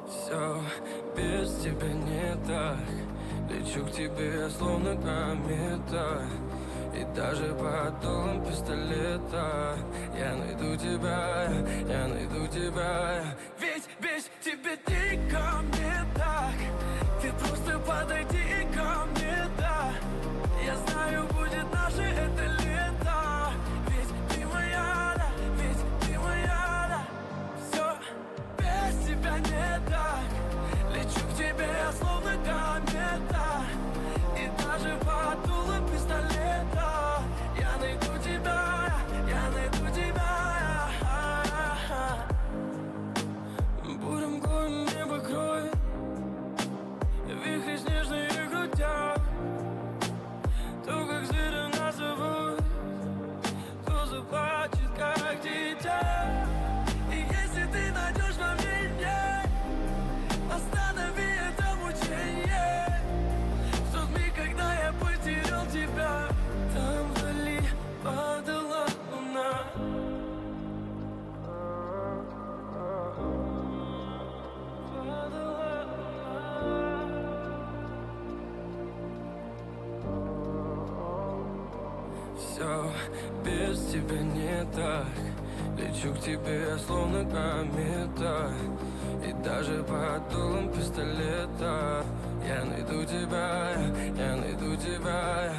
Все без тебя не так. Лечу к тебе, словно комета. И даже под дулом пистолета я найду тебя, я найду тебя. Ведь без тебя дико мне так. Ты просто подойди ко мне, да. Я знаю, будет наше это лето. Ведь ты моя, да, ведь ты моя, да. Все без тебя не так. Лечу к тебе, словно комета. И даже под дулом пистолета я найду тебя, я найду тебя. Бурем мглой небо кроет, вихри снежные крутят. То, как зверя нас зовут, то заплачет, как дитя. И если ты найдешь во мне ней, останови это мучение. В тот миг, когда я потерял тебя, там вдали падала луна. Падала луна. Все без тебя не так. Лечу к тебе, словно комета. И даже под дулом пистолета я найду тебя, я найду тебя.